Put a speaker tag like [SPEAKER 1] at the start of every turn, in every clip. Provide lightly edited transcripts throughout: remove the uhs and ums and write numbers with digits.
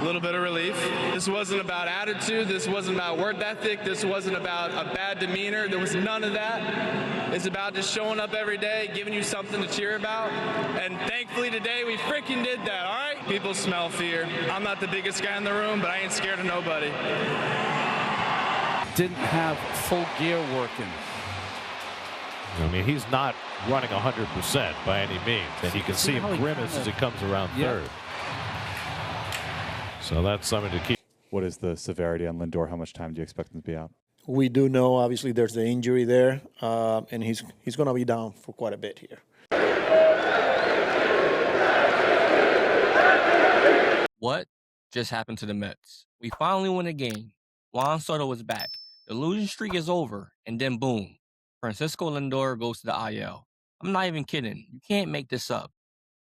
[SPEAKER 1] little bit of relief. This wasn't about attitude. This wasn't about work ethic. This wasn't about a bad demeanor. There was none of that. It's about just showing up every day, giving you something to cheer about. And thankfully today we freaking did that, all right? People smell fear. I'm not the biggest guy in the room, but I ain't scared of nobody.
[SPEAKER 2] Didn't have full gear working.
[SPEAKER 3] I mean, he's not running 100% by any means. And you can see him grimace as he comes around third. So that's something to keep.
[SPEAKER 4] What is the severity on Lindor? How much time do you expect him to be out?
[SPEAKER 5] We do know, obviously, there's the injury there, and he's going to be down for quite a bit here.
[SPEAKER 6] What just happened to the Mets? We finally won a game. Juan Soto was back. The losing streak is over, and then boom, Francisco Lindor goes to the IL. I'm not even kidding. You can't make this up.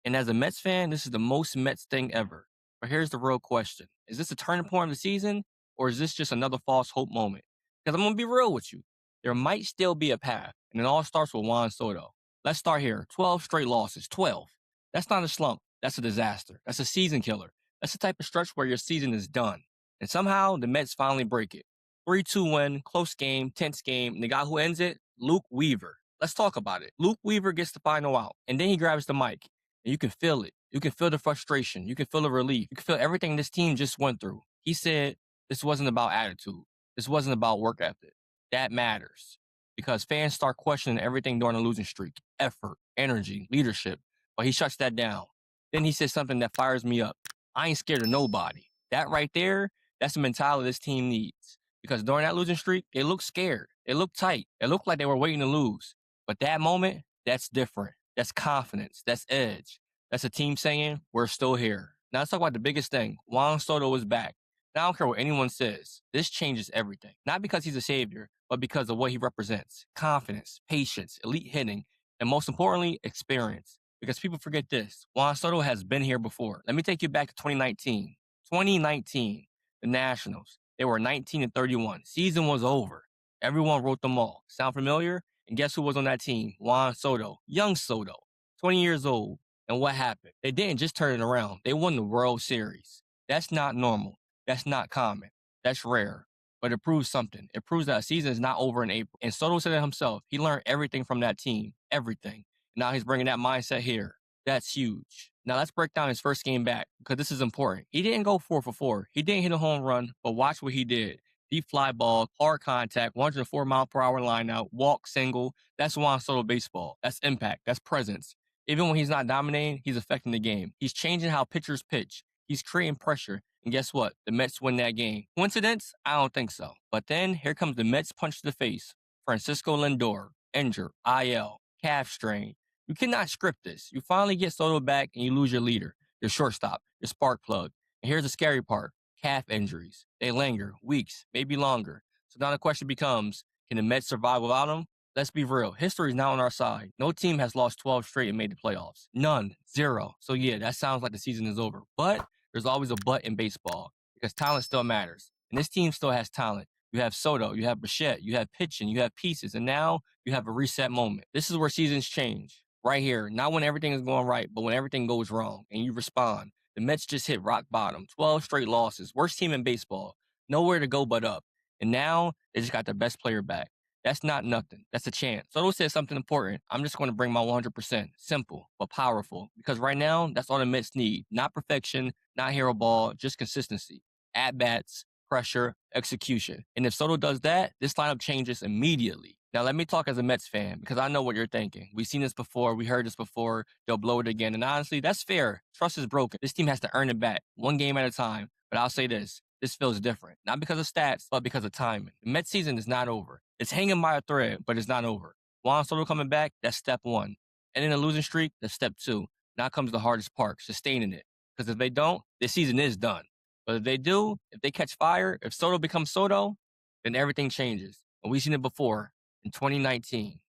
[SPEAKER 6] And as a Mets fan, this is the most Mets thing ever. But here's the real question. Is this a turning point of the season, or is this just another false hope moment? Because I'm going to be real with you. There might still be a path, and it all starts with Juan Soto. Let's start here. 12 straight losses. 12. That's not a slump. That's a disaster. That's a season killer. That's the type of stretch where your season is done. And somehow, the Mets finally break it. 3-2 win, close game, tense game, and the guy who ends it, Luke Weaver. Let's talk about it. Luke Weaver gets the final out, and then he grabs the mic, and you can feel it. You can feel the frustration. You can feel the relief. You can feel everything this team just went through. He said this wasn't about attitude. This wasn't about work ethic. That matters because fans start questioning everything during a losing streak. Effort, energy, leadership. But he shuts that down. Then he says something that fires me up. I ain't scared of nobody. That right there, that's the mentality this team needs. Because during that losing streak, they looked scared. They looked tight. It looked like they were waiting to lose. But that moment, that's different. That's confidence. That's edge. That's a team saying, we're still here. Now let's talk about the biggest thing. Juan Soto is back. Now I don't care what anyone says. This changes everything. Not because he's a savior, but because of what he represents. Confidence, patience, elite hitting, and most importantly, experience. Because people forget this. Juan Soto has been here before. Let me take you back to 2019. 2019, the Nationals. They were 19-31. Season was over. Everyone wrote them off. Sound familiar? And guess who was on that team? Juan Soto. Young Soto. 20 years old. And what happened? They didn't just turn it around. They won the World Series. That's not normal. That's not common. That's rare. But it proves something. It proves that a season is not over in April. And Soto said it himself. He learned everything from that team. Everything. Now he's bringing that mindset here. That's huge. Now let's break down his first game back because this is important. He didn't go 4 for 4. He didn't hit a home run, but watch what he did. Deep fly ball, hard contact, 104-mile-per-hour line out, walk, single. That's Juan Soto baseball. That's impact. That's presence. Even when he's not dominating, he's affecting the game. He's changing how pitchers pitch. He's creating pressure. And guess what? The Mets win that game. Coincidence? I don't think so. But then here comes the Mets punch to the face. Francisco Lindor, injured, IL, calf strain. You cannot script this. You finally get Soto back and you lose your leader, your shortstop, your spark plug. And here's the scary part. Calf injuries. They linger, weeks, maybe longer. So now the question becomes, can the Mets survive without him? Let's be real. History is now on our side. No team has lost 12 straight and made the playoffs. None. 0. So yeah, that sounds like the season is over. But there's always a but in baseball because talent still matters. And this team still has talent. You have Soto, you have Bichette, you have pitching, you have pieces, and now you have a reset moment. This is where seasons change. Right here. Not when everything is going right, but when everything goes wrong and you respond. The Mets just hit rock bottom. 12 straight losses. Worst team in baseball. Nowhere to go but up. And now they just got their best player back. That's not nothing. That's a chance. Soto said something important. I'm just going to bring my 100%. Simple, but powerful. Because right now, that's all the Mets need. Not perfection, not hero ball, just consistency. At-bats, pressure, execution. And if Soto does that, this lineup changes immediately. Now, let me talk as a Mets fan because I know what you're thinking. We've seen this before. We heard this before. They'll blow it again. And honestly, that's fair. Trust is broken. This team has to earn it back, one game at a time. But I'll say this. This feels different. Not because of stats, but because of timing. The Mets season is not over. It's hanging by a thread, but it's not over. Juan Soto coming back, that's step 1. And in a losing streak, that's step 2. Now comes the hardest part, sustaining it. Because if they don't, this season is done. But if they do, if they catch fire, if Soto becomes Soto, then everything changes. And we've seen it before in 2019.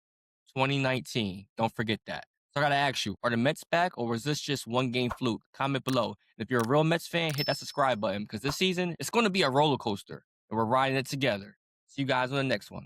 [SPEAKER 6] 2019. Don't forget that. So I got to ask you, are the Mets back or was this just one game fluke? Comment below. And if you're a real Mets fan, hit that subscribe button because this season, it's going to be a roller coaster and we're riding it together. See you guys on the next one.